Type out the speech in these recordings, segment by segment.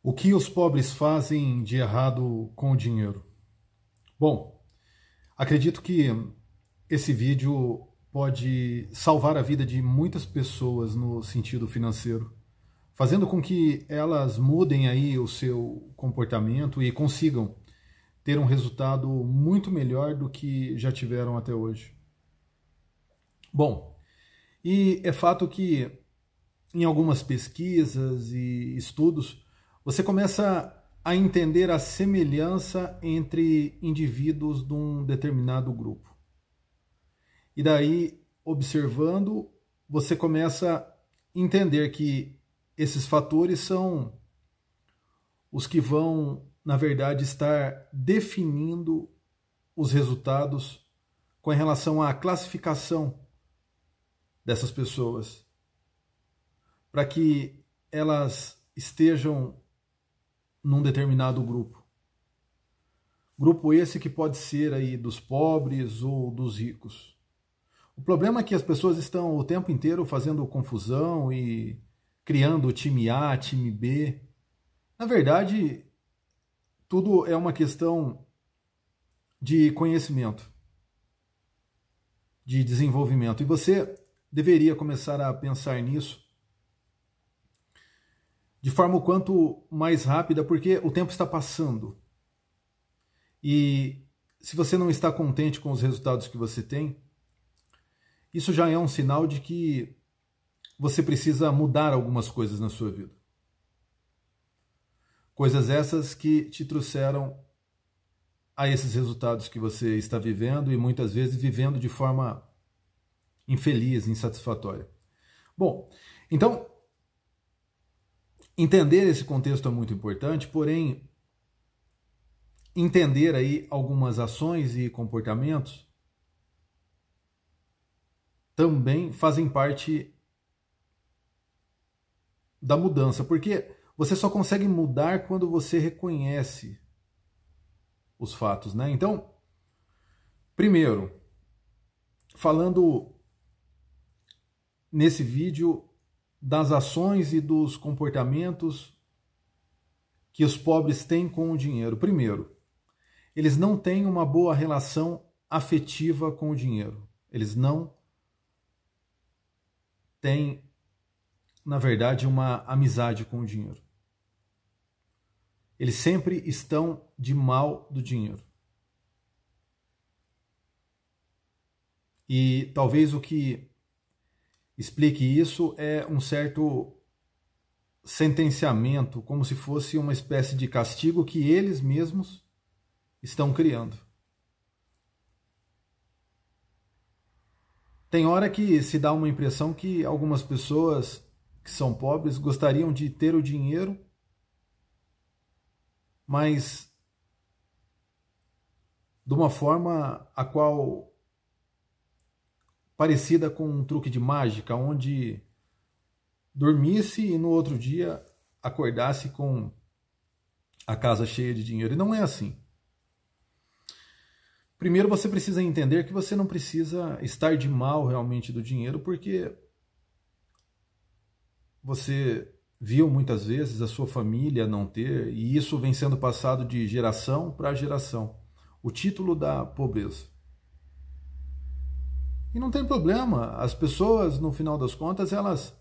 O que os pobres fazem de errado com o dinheiro? Bom, acredito que esse vídeo pode salvar a vida de muitas pessoas no sentido financeiro, fazendo com que elas mudem aí o seu comportamento e consigam ter um resultado muito melhor do que já tiveram até hoje. Bom, e é fato que em algumas pesquisas e estudos, você começa a entender a semelhança entre indivíduos de um determinado grupo. E daí, observando, você começa a entender que esses fatores são os que vão, na verdade, estar definindo os resultados com relação à classificação dessas pessoas, para que elas estejam num determinado grupo. Grupo esse que pode ser aí dos pobres ou dos ricos. O problema é que as pessoas estão o tempo inteiro fazendo confusão e criando time A, time B. Na verdade, tudo é uma questão de conhecimento, de desenvolvimento. E você deveria começar a pensar nisso de forma o quanto mais rápida, porque o tempo está passando. E se você não está contente com os resultados que você tem, isso já é um sinal de que você precisa mudar algumas coisas na sua vida. Coisas essas que te trouxeram a esses resultados que você está vivendo e muitas vezes vivendo de forma infeliz, insatisfatória. Bom, então, entender esse contexto é muito importante, porém, entender aí algumas ações e comportamentos também fazem parte da mudança, porque você só consegue mudar quando você reconhece os fatos, né? Então, primeiro, falando nesse vídeo das ações e dos comportamentos que os pobres têm com o dinheiro. Primeiro, eles não têm uma boa relação afetiva com o dinheiro. Eles não têm, na verdade, uma amizade com o dinheiro. Eles sempre estão de mal do dinheiro. E talvez o que explique isso é um certo sentenciamento, como se fosse uma espécie de castigo que eles mesmos estão criando. Tem hora que se dá uma impressão que algumas pessoas que são pobres gostariam de ter o dinheiro, mas de uma forma a qual parecida com um truque de mágica, onde dormisse e no outro dia acordasse com a casa cheia de dinheiro. E não é assim. Primeiro você precisa entender que você não precisa estar de mal realmente do dinheiro, porque você viu muitas vezes a sua família não ter, e isso vem sendo passado de geração para geração. O título da pobreza. E não tem problema, as pessoas, no final das contas, elas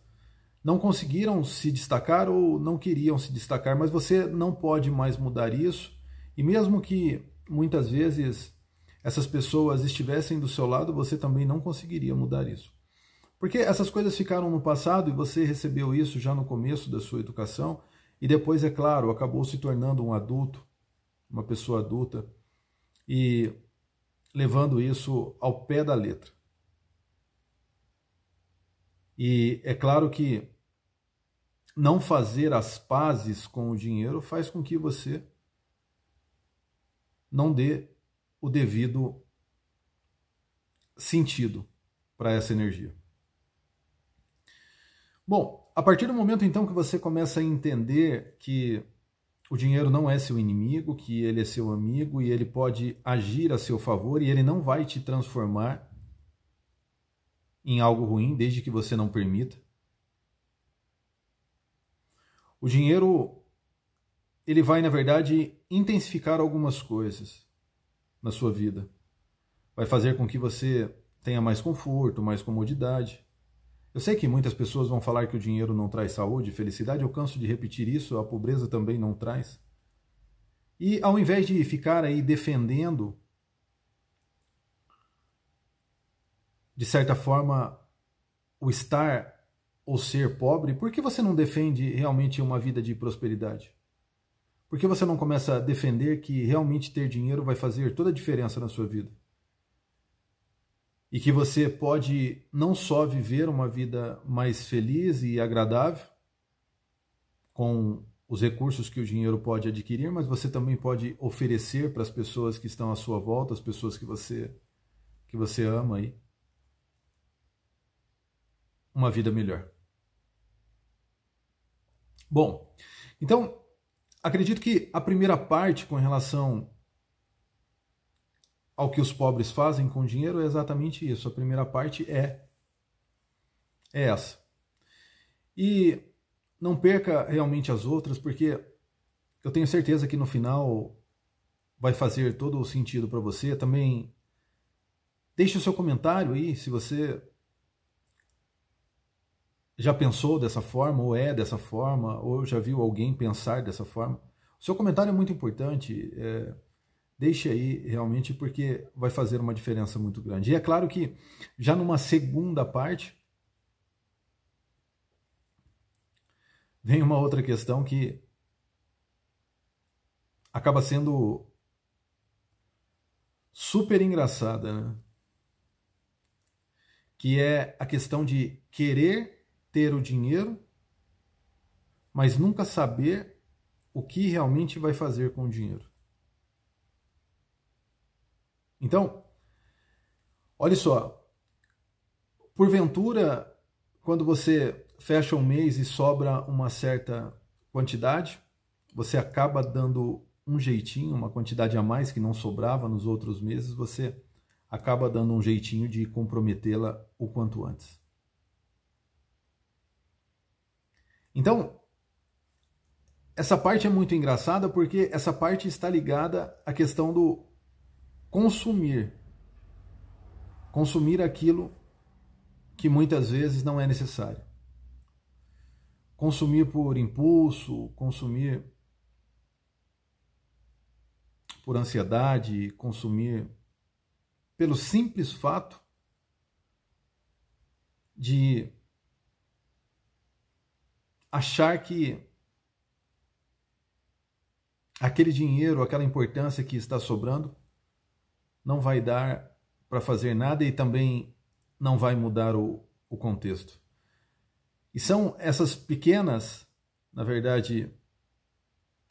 não conseguiram se destacar ou não queriam se destacar, mas você não pode mais mudar isso. E mesmo que muitas vezes essas pessoas estivessem do seu lado, você também não conseguiria mudar isso. Porque essas coisas ficaram no passado e você recebeu isso já no começo da sua educação e depois, é claro, acabou se tornando um adulto, uma pessoa adulta e levando isso ao pé da letra. E é claro que não fazer as pazes com o dinheiro faz com que você não dê o devido sentido para essa energia. Bom, a partir do momento então que você começa a entender que o dinheiro não é seu inimigo, que ele é seu amigo e ele pode agir a seu favor e ele não vai te transformar em algo ruim, desde que você não permita. O dinheiro ele vai, na verdade, intensificar algumas coisas na sua vida. Vai fazer com que você tenha mais conforto, mais comodidade. Eu sei que muitas pessoas vão falar que o dinheiro não traz saúde e felicidade, eu canso de repetir isso, a pobreza também não traz. E ao invés de ficar aí defendendo, de certa forma, o estar ou ser pobre, por que você não defende realmente uma vida de prosperidade? Por que você não começa a defender que realmente ter dinheiro vai fazer toda a diferença na sua vida? E que você pode não só viver uma vida mais feliz e agradável, com os recursos que o dinheiro pode adquirir, mas você também pode oferecer para as pessoas que estão à sua volta, as pessoas que você ama aí, uma vida melhor. Bom, então, acredito que a primeira parte com relação ao que os pobres fazem com o dinheiro é exatamente isso. A primeira parte é essa. E não perca realmente as outras, porque eu tenho certeza que no final vai fazer todo o sentido para você. Também deixe o seu comentário aí, se você já pensou dessa forma, ou é dessa forma, ou já viu alguém pensar dessa forma. O seu comentário é muito importante. Deixe aí realmente, porque vai fazer uma diferença muito grande. E é claro que já numa segunda parte vem uma outra questão que acaba sendo super engraçada, né? Que é a questão de querer ter o dinheiro, mas nunca saber o que realmente vai fazer com o dinheiro. Então, olha só, porventura, quando você fecha um mês e sobra uma certa quantidade, você acaba dando um jeitinho, uma quantidade a mais que não sobrava nos outros meses, você acaba dando um jeitinho de comprometê-la o quanto antes. Então, essa parte é muito engraçada porque essa parte está ligada à questão do consumir. Consumir aquilo que muitas vezes não é necessário. Consumir por impulso, consumir por ansiedade, consumir pelo simples fato de achar que aquele dinheiro, aquela importância que está sobrando, não vai dar para fazer nada e também não vai mudar o contexto. E são essas pequenas, na verdade,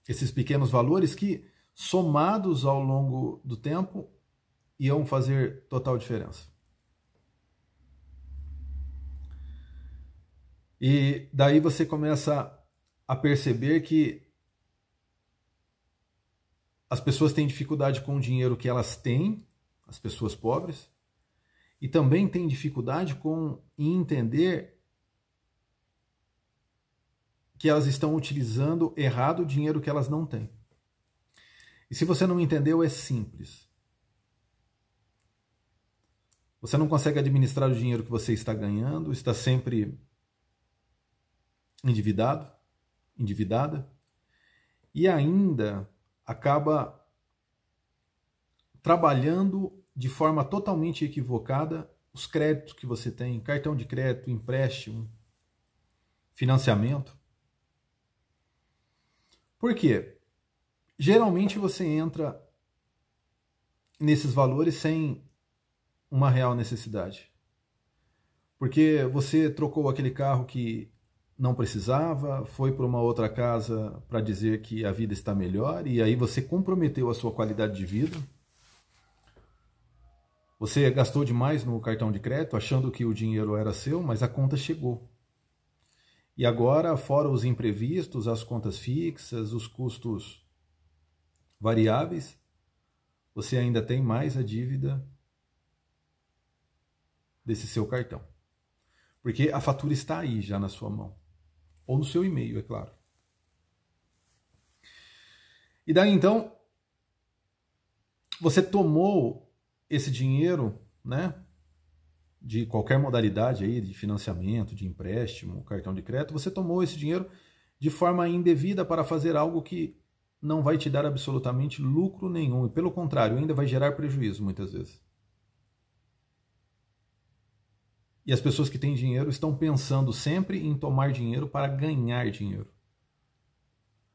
esses pequenos valores que, somados ao longo do tempo, iam fazer total diferença. E daí você começa a perceber que as pessoas têm dificuldade com o dinheiro que elas têm, as pessoas pobres, e também têm dificuldade em entender que elas estão utilizando errado o dinheiro que elas não têm. E se você não entendeu, é simples. Você não consegue administrar o dinheiro que você está ganhando, está sempre endividado, endividada, e ainda acaba trabalhando de forma totalmente equivocada os créditos que você tem, cartão de crédito, empréstimo, financiamento. Por quê? Geralmente você entra nesses valores sem uma real necessidade. Porque você trocou aquele carro que não precisava, foi para uma outra casa para dizer que a vida está melhor, e aí você comprometeu a sua qualidade de vida. Você gastou demais no cartão de crédito, achando que o dinheiro era seu, mas a conta chegou. E agora, fora os imprevistos, as contas fixas, os custos variáveis, você ainda tem mais a dívida desse seu cartão. Porque a fatura está aí já na sua mão. Ou no seu e-mail, é claro. E daí então, você tomou esse dinheiro, né, de qualquer modalidade aí, de financiamento, de empréstimo, cartão de crédito, você tomou esse dinheiro de forma indevida para fazer algo que não vai te dar absolutamente lucro nenhum. E pelo contrário, ainda vai gerar prejuízo muitas vezes. E as pessoas que têm dinheiro estão pensando sempre em tomar dinheiro para ganhar dinheiro.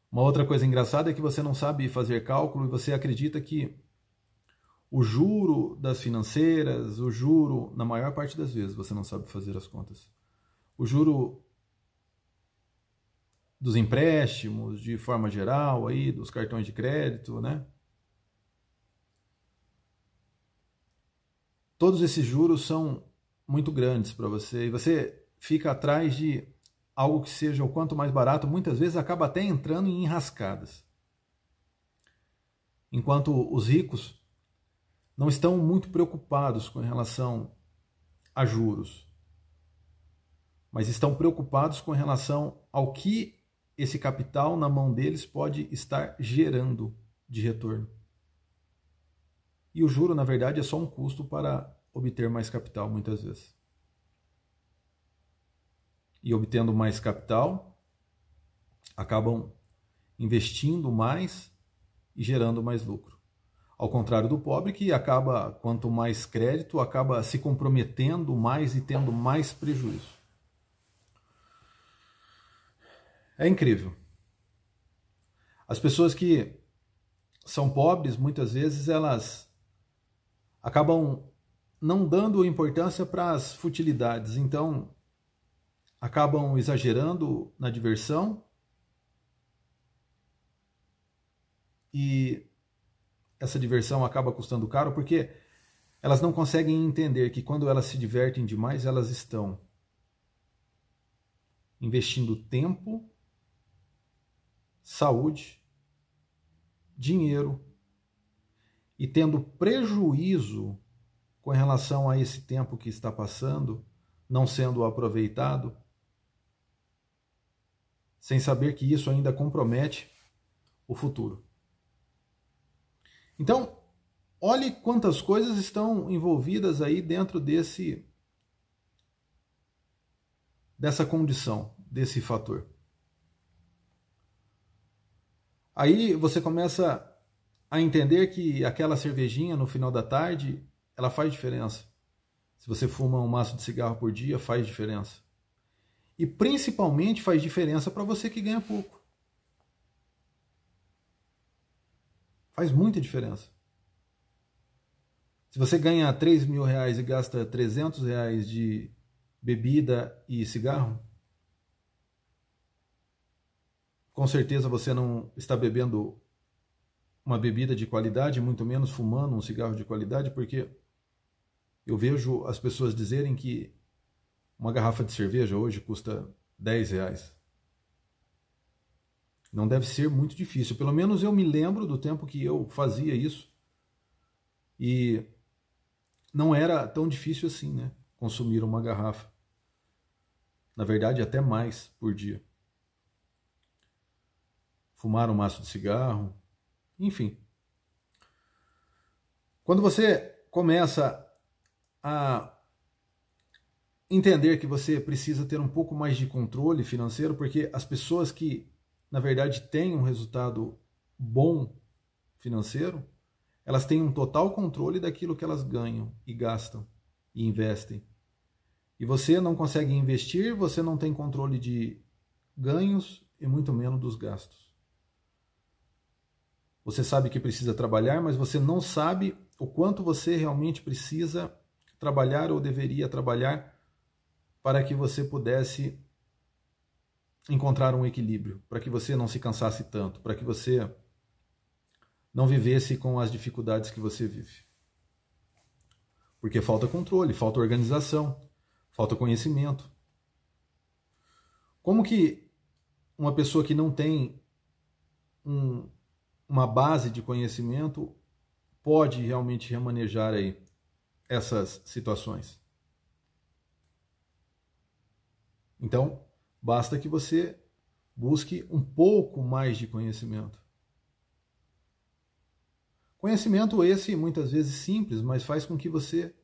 Uma outra coisa engraçada é que você não sabe fazer cálculo e você acredita que o juro das financeiras, o juro, na maior parte das vezes, você não sabe fazer as contas. O juro dos empréstimos, de forma geral, aí, dos cartões de crédito, né? Todos esses juros são muito grandes para você e você fica atrás de algo que seja o quanto mais barato, muitas vezes acaba até entrando em enrascadas. Enquanto os ricos não estão muito preocupados com relação a juros, mas estão preocupados com relação ao que esse capital na mão deles pode estar gerando de retorno. E o juro, na verdade, é só um custo para obter mais capital, muitas vezes. E obtendo mais capital, acabam investindo mais e gerando mais lucro. Ao contrário do pobre, que acaba, quanto mais crédito, acaba se comprometendo mais e tendo mais prejuízo. É incrível. As pessoas que são pobres, muitas vezes, elas acabam não dando importância para as futilidades. Então, acabam exagerando na diversão e essa diversão acaba custando caro porque elas não conseguem entender que quando elas se divertem demais, elas estão investindo tempo, saúde, dinheiro e tendo prejuízo com relação a esse tempo que está passando, não sendo aproveitado, sem saber que isso ainda compromete o futuro. Então, olhe quantas coisas estão envolvidas aí dentro dessa condição, desse fator. Aí você começa a entender que aquela cervejinha no final da tarde, ela faz diferença. Se você fuma um maço de cigarro por dia, faz diferença. E principalmente faz diferença para você que ganha pouco. Faz muita diferença. Se você ganha 3 mil reais e gasta 300 reais de bebida e cigarro, com certeza você não está bebendo uma bebida de qualidade, muito menos fumando um cigarro de qualidade, porque eu vejo as pessoas dizerem que uma garrafa de cerveja hoje custa 10 reais. Não deve ser muito difícil. Pelo menos eu me lembro do tempo que eu fazia isso. E não era tão difícil assim, né? Consumir uma garrafa. Na verdade, até mais por dia. Fumar um maço de cigarro. Enfim. Quando você começa a entender que você precisa ter um pouco mais de controle financeiro, porque as pessoas que, na verdade, têm um resultado bom financeiro, elas têm um total controle daquilo que elas ganham e gastam e investem. E você não consegue investir, você não tem controle de ganhos e muito menos dos gastos. Você sabe que precisa trabalhar, mas você não sabe o quanto você realmente precisa trabalhar ou deveria trabalhar para que você pudesse encontrar um equilíbrio, para que você não se cansasse tanto, para que você não vivesse com as dificuldades que você vive. Porque falta controle, falta organização, falta conhecimento. Como que uma pessoa que não tem uma base de conhecimento pode realmente remanejar aí essas situações? Então, basta que você busque um pouco mais de conhecimento. Conhecimento esse muitas vezes simples, mas faz com que você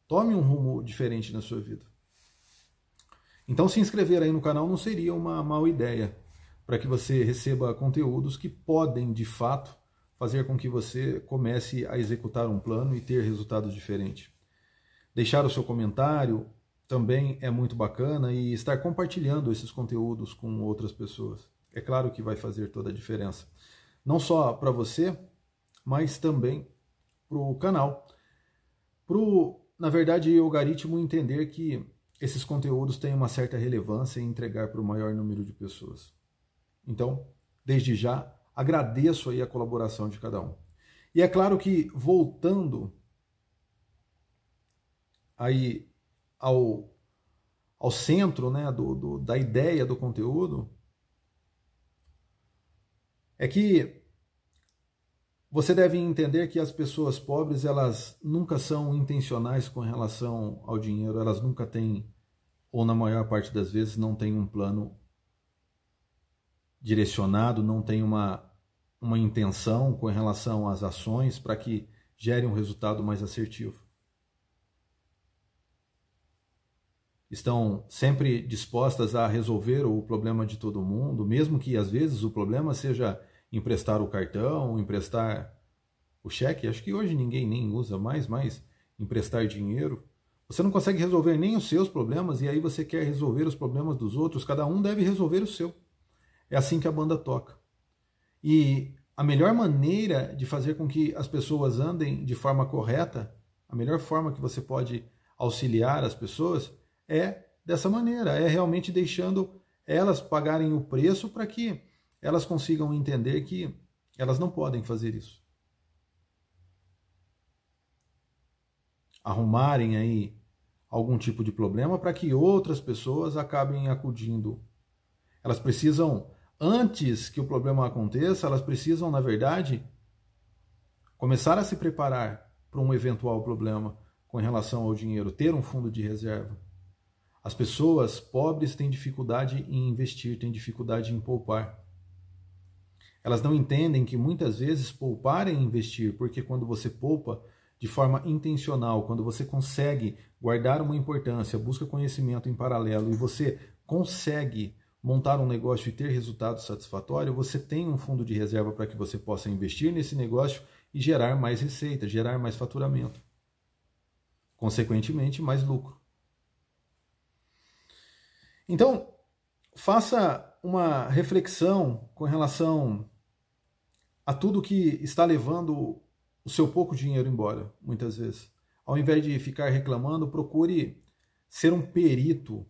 tome um rumo diferente na sua vida. Então se inscrever aí no canal não seria uma má ideia, para que você receba conteúdos que podem, de fato, fazer com que você comece a executar um plano e ter resultados diferentes. Deixar o seu comentário também é muito bacana e estar compartilhando esses conteúdos com outras pessoas. É claro que vai fazer toda a diferença. Não só para você, mas também para o canal. Na verdade, o algoritmo entender que esses conteúdos têm uma certa relevância e entregar para o maior número de pessoas. Então, desde já, agradeço aí a colaboração de cada um. E é claro que, voltando aí ao centro, né, da ideia do conteúdo, é que você deve entender que as pessoas pobres, elas nunca são intencionais com relação ao dinheiro, elas nunca têm, ou na maior parte das vezes, não têm um plano direcionado, não tem uma intenção com relação às ações para que gere um resultado mais assertivo. Estão sempre dispostas a resolver o problema de todo mundo, mesmo que às vezes o problema seja emprestar o cartão, emprestar o cheque. Acho que hoje ninguém nem usa mais, mas emprestar dinheiro. Você não consegue resolver nem os seus problemas e aí você quer resolver os problemas dos outros. Cada um deve resolver o seu. É assim que a banda toca. E a melhor maneira de fazer com que as pessoas andem de forma correta, a melhor forma que você pode auxiliar as pessoas é dessa maneira, é realmente deixando elas pagarem o preço para que elas consigam entender que elas não podem fazer isso. Arrumarem aí algum tipo de problema para que outras pessoas acabem acudindo. Elas precisam, antes que o problema aconteça, elas precisam, na verdade, começar a se preparar para um eventual problema com relação ao dinheiro, ter um fundo de reserva. As pessoas pobres têm dificuldade em investir, têm dificuldade em poupar. Elas não entendem que muitas vezes poupar é investir, porque quando você poupa de forma intencional, quando você consegue guardar uma importância, busca conhecimento em paralelo e você consegue montar um negócio e ter resultado satisfatório, você tem um fundo de reserva para que você possa investir nesse negócio e gerar mais receita, gerar mais faturamento. Consequentemente, mais lucro. Então, faça uma reflexão com relação a tudo que está levando o seu pouco dinheiro embora, muitas vezes. Ao invés de ficar reclamando, procure ser um perito,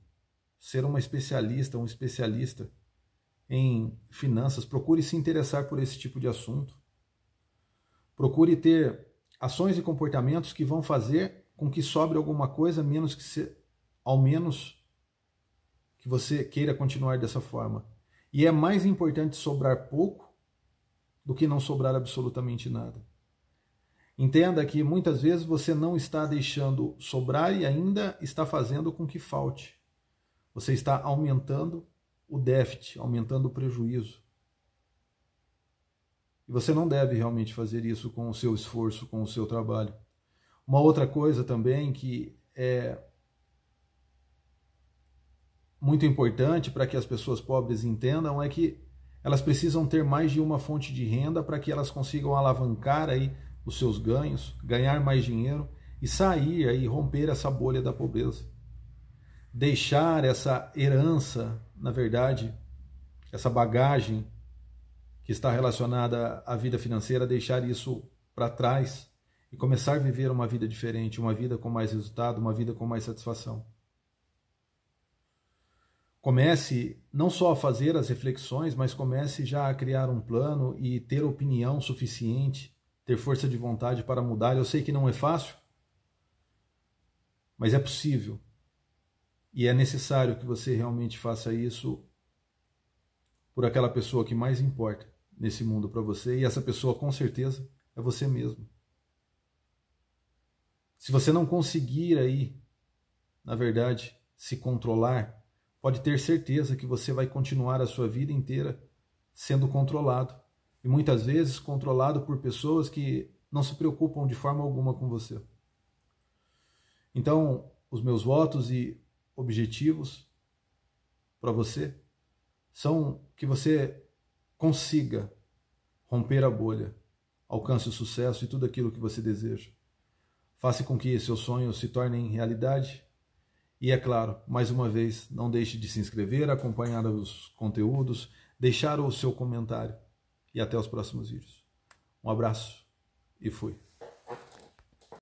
ser uma especialista, um especialista em finanças. Procure se interessar por esse tipo de assunto. Procure ter ações e comportamentos que vão fazer com que sobre alguma coisa, ao menos que você queira continuar dessa forma. E é mais importante sobrar pouco do que não sobrar absolutamente nada. Entenda que muitas vezes você não está deixando sobrar e ainda está fazendo com que falte. Você está aumentando o déficit, aumentando o prejuízo. E você não deve realmente fazer isso com o seu esforço, com o seu trabalho. Uma outra coisa também que é muito importante para que as pessoas pobres entendam é que elas precisam ter mais de uma fonte de renda para que elas consigam alavancar aí os seus ganhos, ganhar mais dinheiro e sair aí, romper essa bolha da pobreza. Deixar essa herança, na verdade, essa bagagem que está relacionada à vida financeira, deixar isso para trás e começar a viver uma vida diferente, uma vida com mais resultado, uma vida com mais satisfação. Comece não só a fazer as reflexões, mas comece já a criar um plano e ter opinião suficiente, ter força de vontade para mudar. Eu sei que não é fácil, mas é possível. E é necessário que você realmente faça isso por aquela pessoa que mais importa nesse mundo para você. E essa pessoa, com certeza, é você mesmo. Se você não conseguir aí, na verdade, se controlar, pode ter certeza que você vai continuar a sua vida inteira sendo controlado. E muitas vezes controlado por pessoas que não se preocupam de forma alguma com você. Então, os meus votos e objetivos para você são que você consiga romper a bolha, alcance o sucesso e tudo aquilo que você deseja. Faça com que seus sonhos se tornem realidade. E é claro, mais uma vez, não deixe de se inscrever, acompanhar os conteúdos, deixar o seu comentário. E até os próximos vídeos. Um abraço e fui.